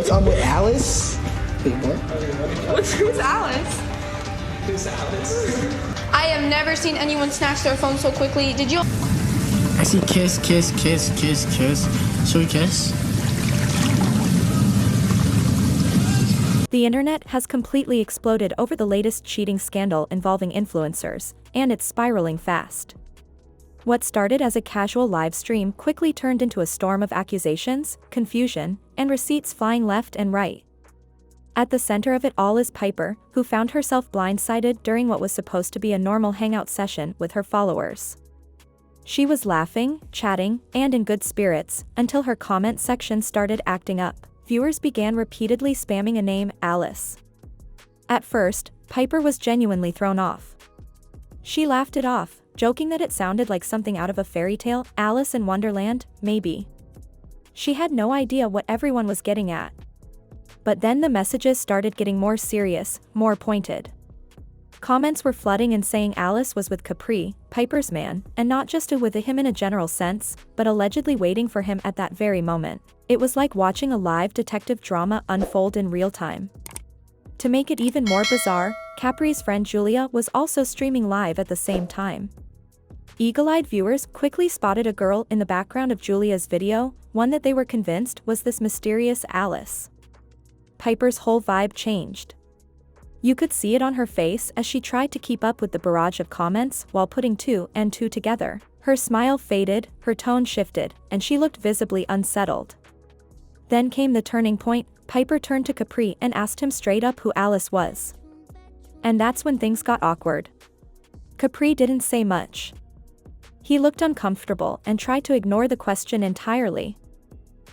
What's up with Alice? Wait, what? Who's Alice? Who's Alice? I have never seen anyone snatch their phone so quickly. Did you? I see kiss, kiss, kiss, kiss, kiss. Should we kiss? The internet has completely exploded over the latest cheating scandal involving influencers, and it's spiraling fast. What started as a casual live stream quickly turned into a storm of accusations, confusion, and receipts flying left and right. At the center of it all is Piper, who found herself blindsided during what was supposed to be a normal hangout session with her followers. She was laughing, chatting, and in good spirits, until her comment section started acting up. Viewers began repeatedly spamming a name, Alice. At first, Piper was genuinely thrown off. She laughed it off, joking that it sounded like something out of a fairy tale, Alice in Wonderland, maybe. She had no idea what everyone was getting at. But then the messages started getting more serious, more pointed. Comments were flooding and saying Alice was with Capri, Piper's man, and not just with him in a general sense, but allegedly waiting for him at that very moment. It was like watching a live detective drama unfold in real time. To make it even more bizarre, Capri's friend Julia was also streaming live at the same time. Eagle-eyed viewers quickly spotted a girl in the background of Julia's video, one that they were convinced was this mysterious Alice. Piper's whole vibe changed. You could see it on her face as she tried to keep up with the barrage of comments while putting two and two together. Her smile faded, her tone shifted, and she looked visibly unsettled. Then came the turning point. Piper turned to Capri and asked him straight up who Alice was. And that's when things got awkward. Capri didn't say much. He looked uncomfortable and tried to ignore the question entirely.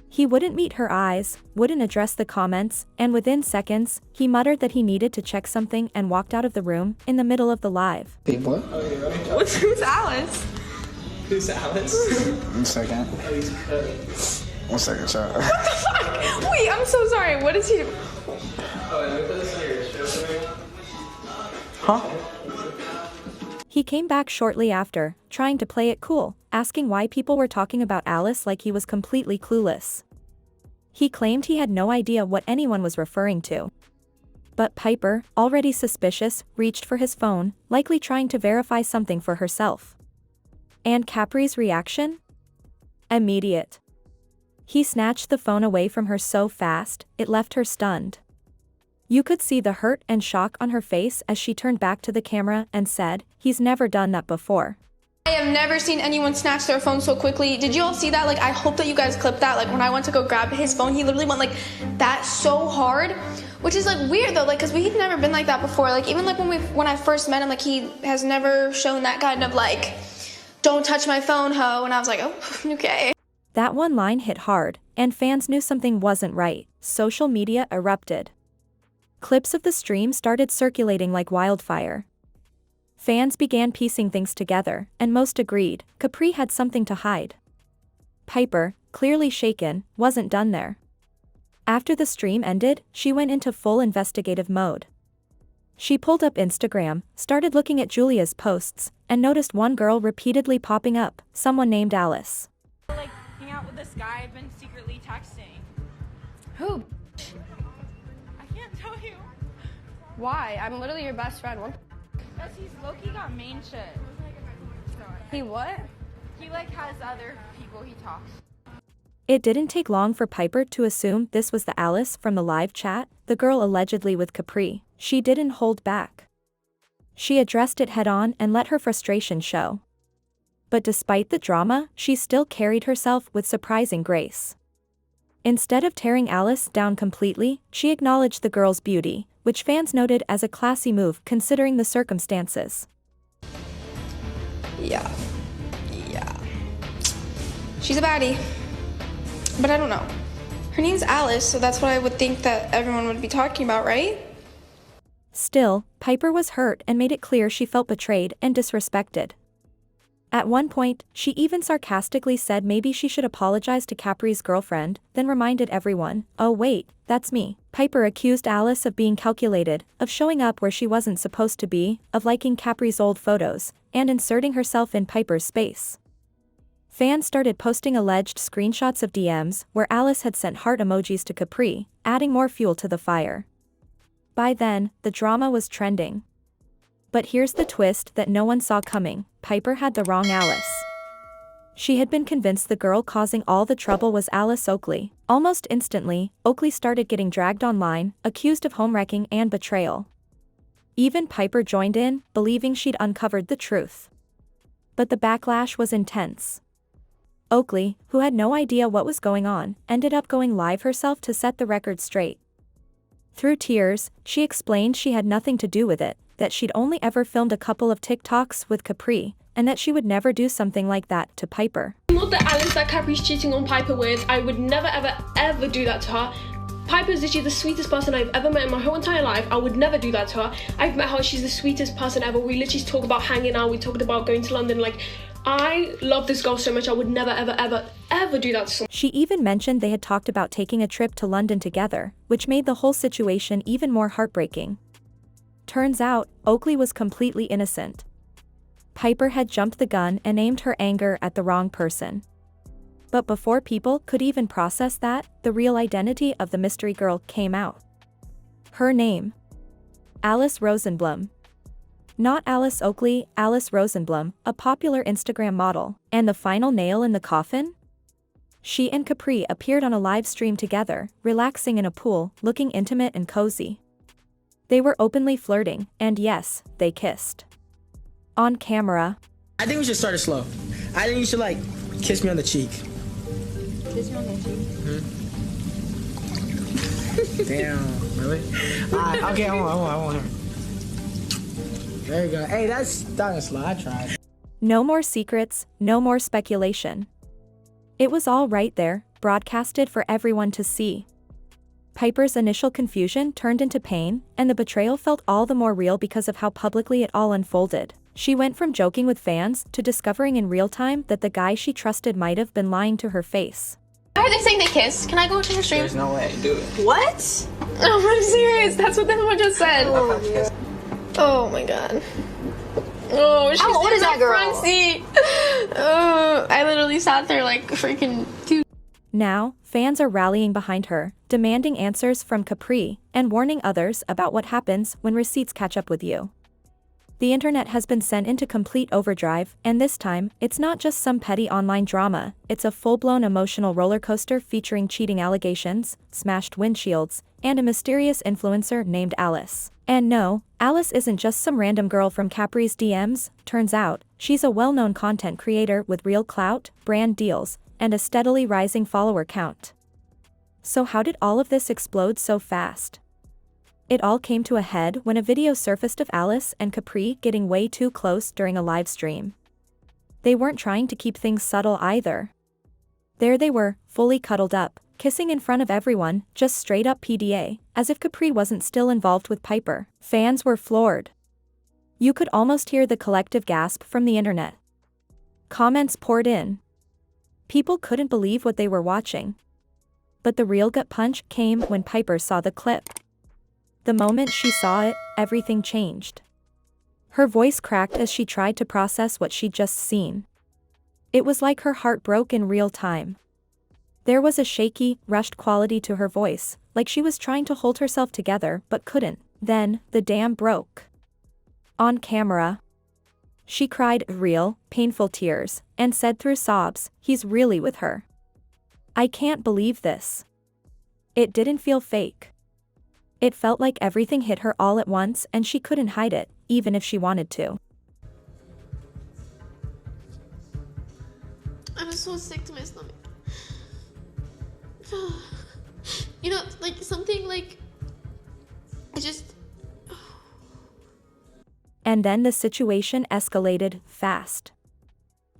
He wouldn't meet her eyes, wouldn't address the comments, and within seconds, he muttered that he needed to check something and walked out of the room in the middle of the live. Wait, what? Who's Alice? Who's Alice? 1 second. 1 second, sorry. What the fuck? Wait, I'm so sorry. What is he? Huh? He came back shortly after, trying to play it cool, asking why people were talking about Alice like he was completely clueless. He claimed he had no idea what anyone was referring to. But Piper, already suspicious, reached for his phone, likely trying to verify something for herself. And Capri's reaction? Immediate. He snatched the phone away from her so fast, it left her stunned. You could see the hurt and shock on her face as she turned back to the camera and said, "He's never done that before." I have never seen anyone snatch their phone so quickly. Did you all see that? Like, I hope that you guys clipped that. Like, when I went to go grab his phone, he literally went like that so hard, which is like weird though, like, cause we've never been like that before. Like, even like when I first met him, like he has never shown that kind of like, "Don't touch my phone, ho," and I was like, oh, okay. That one line hit hard, and fans knew something wasn't right. Social media erupted. Clips of the stream started circulating like wildfire. Fans began piecing things together, and most agreed, Capri had something to hide. Piper, clearly shaken, wasn't done there. After the stream ended, she went into full investigative mode. She pulled up Instagram, started looking at Julia's posts, and noticed one girl repeatedly popping up, someone named Alice. Like, hang out with this guy I've been secretly texting. Who? I can't tell you. Why? I'm literally your best friend. What? Because he's low-key got main shit. He what? He like has other people he talks. It didn't take long for Piper to assume this was the Alice from the live chat, the girl allegedly with Capri. She didn't hold back. She addressed it head-on and let her frustration show. But despite the drama, she still carried herself with surprising grace. Instead of tearing Alice down completely, she acknowledged the girl's beauty, which fans noted as a classy move considering the circumstances. Yeah. She's a baddie. But I don't know. Her name's Alice, so that's what I would think that everyone would be talking about, right? Still, Piper was hurt and made it clear she felt betrayed and disrespected. At one point, she even sarcastically said maybe she should apologize to Capri's girlfriend, then reminded everyone, "Oh wait, that's me." Piper accused Alice of being calculated, of showing up where she wasn't supposed to be, of liking Capri's old photos, and inserting herself in Piper's space. Fans started posting alleged screenshots of DMs where Alice had sent heart emojis to Capri, adding more fuel to the fire. By then, the drama was trending. But here's the twist that no one saw coming: Piper had the wrong Alice. She had been convinced the girl causing all the trouble was Alice Oakley. Almost instantly, Oakley started getting dragged online, accused of homewrecking and betrayal. Even Piper joined in, believing she'd uncovered the truth. But the backlash was intense. Oakley, who had no idea what was going on, ended up going live herself to set the record straight. Through tears, she explained she had nothing to do with it, that she'd only ever filmed a couple of TikToks with Capri, and that she would never do something like that to Piper. Not the Alice that Capri's cheating on Piper with. I would never ever do that to her. Piper's literally the sweetest person I've ever met in my whole entire life. I would never do that to her. I've met her, she's the sweetest person ever. We literally talk about hanging out, we talked about going to London. Like, I love this girl so much, I would never ever do that to someone. She even mentioned they had talked about taking a trip to London together, which made the whole situation even more heartbreaking. Turns out, Oakley was completely innocent. Piper had jumped the gun and aimed her anger at the wrong person. But before people could even process that, the real identity of the mystery girl came out. Her name: Alice Rosenblum. Not Alice Oakley, Alice Rosenblum, a popular Instagram model. And the final nail in the coffin? She and Capri appeared on a live stream together, relaxing in a pool, looking intimate and cozy. They were openly flirting, and yes, they kissed. On camera. I think we should start it slow. I think you should, like, kiss me on the cheek. Kiss me on the cheek. Damn, really? Okay, I want her. There you go. Hey, that's slow. I tried. No more secrets, no more speculation. It was all right there, broadcasted for everyone to see. Piper's initial confusion turned into pain, and the betrayal felt all the more real because of how publicly it all unfolded. She went from joking with fans to discovering in real time that the guy she trusted might have been lying to her face. Why are they saying they kissed? Can I go to your stream? There's no way. Do it. What? Oh, I'm serious. That's what everyone just said. Oh my god. Oh, she's How old is that in the girl? front seat. I literally sat there like freaking 2. Now, fans are rallying behind her, demanding answers from Capri, and warning others about what happens when receipts catch up with you. The internet has been sent into complete overdrive, and this time, it's not just some petty online drama, it's a full-blown emotional roller coaster featuring cheating allegations, smashed windshields, and a mysterious influencer named Alice. And no, Alice isn't just some random girl from Capri's DMs. Turns out, she's a well-known content creator with real clout, brand deals, and a steadily rising follower count. So how did all of this explode so fast? It all came to a head when a video surfaced of Alice and Capri getting way too close during a live stream. They weren't trying to keep things subtle either. There they were, fully cuddled up, kissing in front of everyone, just straight up PDA, as if Capri wasn't still involved with Piper. Fans were floored. You could almost hear the collective gasp from the internet. Comments poured in. People couldn't believe what they were watching. But the real gut punch came when Piper saw the clip. The moment she saw it, everything changed. Her voice cracked as she tried to process what she'd just seen. It was like her heart broke in real time. There was a shaky, rushed quality to her voice, like she was trying to hold herself together but couldn't. Then, the dam broke. On camera, she cried real, painful tears, and said through sobs, "He's really with her. I can't believe this." It didn't feel fake. It felt like everything hit her all at once and she couldn't hide it, even if she wanted to. I'm so sick to my stomach. You know, like something like, I just... And then the situation escalated fast.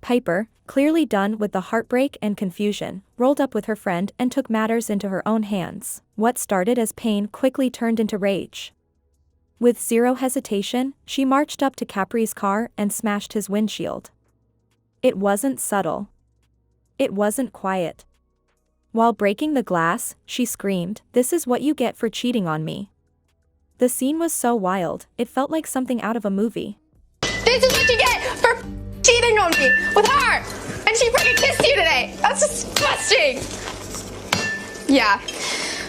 Piper, clearly done with the heartbreak and confusion, rolled up with her friend and took matters into her own hands. What started as pain quickly turned into rage. With zero hesitation, she marched up to Capri's car and smashed his windshield. It wasn't subtle. It wasn't quiet. While breaking the glass, she screamed, "This is what you get for cheating on me." The scene was so wild, it felt like something out of a movie. This is what you get for cheating on me with her! And And she freaking kissed you today. That's disgusting. Yeah.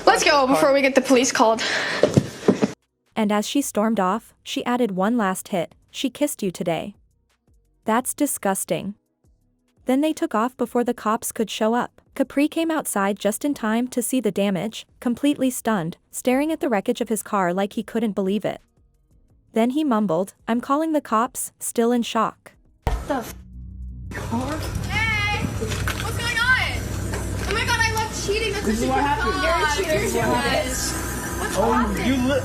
Let's go before we get the police called. And as she stormed off, she added one last hit. She kissed you today. That's disgusting. Then they took off before the cops could show up. Capri came outside just in time to see the damage, completely stunned, staring at the wreckage of his car like he couldn't believe it. Then he mumbled, "I'm calling the cops," still in shock. Hey! What's going on? Oh my god, I love cheating. This is what happened. You're a cheater. What's happening? You look.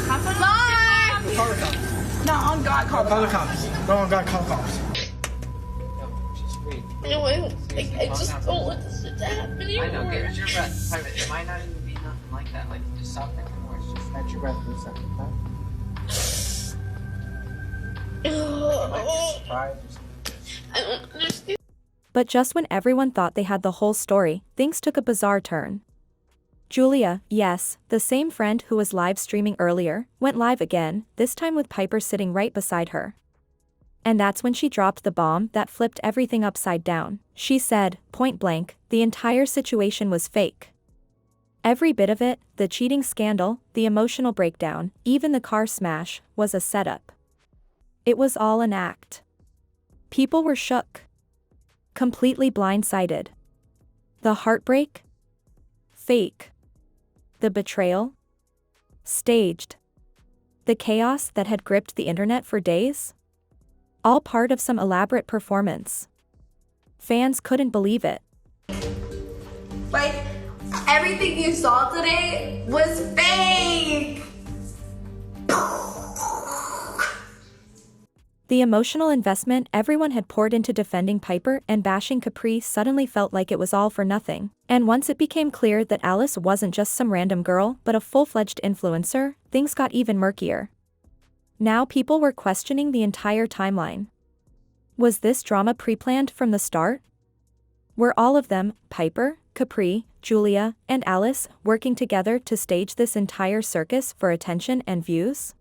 Bye! Call the cops. No, on God, call Call the cops. No, on God, call the cops. No, I just don't want this shit to happen anymore. I know, get your breath. Private, it might not even be nothing like that. Like, just stop thinking more. It's just catch your breath for a second, okay? I don't understand. But just when everyone thought they had the whole story, things took a bizarre turn. Julia, yes, the same friend who was live streaming earlier, went live again, this time with Piper sitting right beside her. And that's when she dropped the bomb that flipped everything upside down. She said, point blank, the entire situation was fake. Every bit of it, the cheating scandal, the emotional breakdown, even the car smash, was a setup. It was all an act. People were shook. Completely blindsided. The heartbreak? Fake. The betrayal? Staged. The chaos that had gripped the internet for days? All part of some elaborate performance. Fans couldn't believe it. Like, everything you saw today was fake! The emotional investment everyone had poured into defending Piper and bashing Capri suddenly felt like it was all for nothing. And once it became clear that Alice wasn't just some random girl but a full-fledged influencer, things got even murkier. Now people were questioning the entire timeline. Was this drama pre-planned from the start? Were all of them, Piper, Capri, Julia, and Alice, working together to stage this entire circus for attention and views?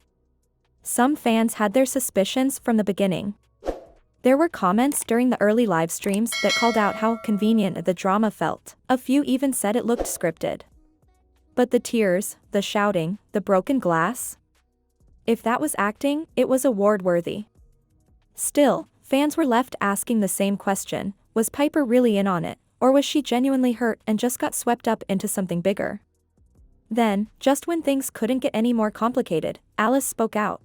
Some fans had their suspicions from the beginning. There were comments during the early live streams that called out how convenient the drama felt. A few even said it looked scripted. But the tears, the shouting, the broken glass? If that was acting, it was award-worthy. Still, fans were left asking the same question, was Piper really in on it, or was she genuinely hurt and just got swept up into something bigger? Then, just when things couldn't get any more complicated, Alice spoke out.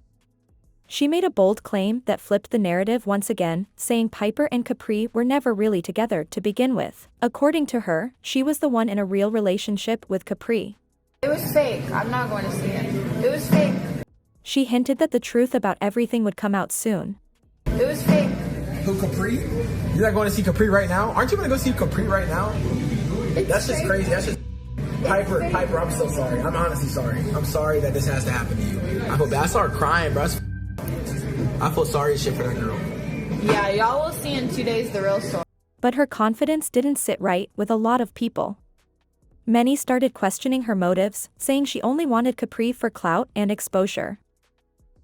She made a bold claim that flipped the narrative once again, saying Piper and Capri were never really together to begin with. According to her, she was the one in a real relationship with Capri. It was fake. I'm not going to see it. It was fake. She hinted that the truth about everything would come out soon. It was fake. Who, Capri? You're not going to see Capri right now? Aren't you going to go see Capri right now? That's just crazy. That's just... Piper, I'm so sorry. I'm honestly sorry. I'm sorry that this has to happen to you. I feel bad. I started crying, bro. I feel sorry as shit for that girl. Yeah, y'all will see in 2 days the real story. But her confidence didn't sit right with a lot of people. Many started questioning her motives, saying she only wanted Capri for clout and exposure.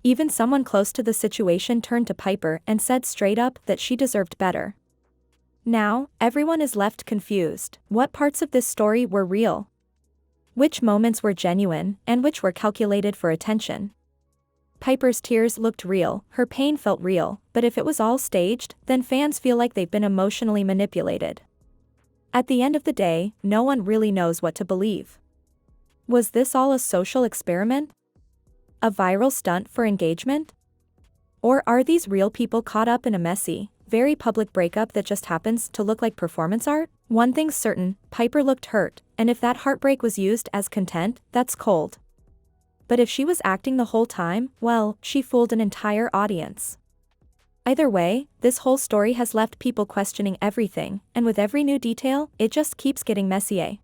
Even someone close to the situation turned to Piper and said straight up that she deserved better. Now, everyone is left confused. What parts of this story were real? Which moments were genuine, and which were calculated for attention? Piper's tears looked real, her pain felt real, but if it was all staged, then fans feel like they've been emotionally manipulated. At the end of the day, no one really knows what to believe. Was this all a social experiment? A viral stunt for engagement? Or are these real people caught up in a messy, very public breakup that just happens to look like performance art? One thing's certain, Piper looked hurt, and if that heartbreak was used as content, that's cold. But if she was acting the whole time, well, she fooled an entire audience. Either way, this whole story has left people questioning everything, and with every new detail, it just keeps getting messier.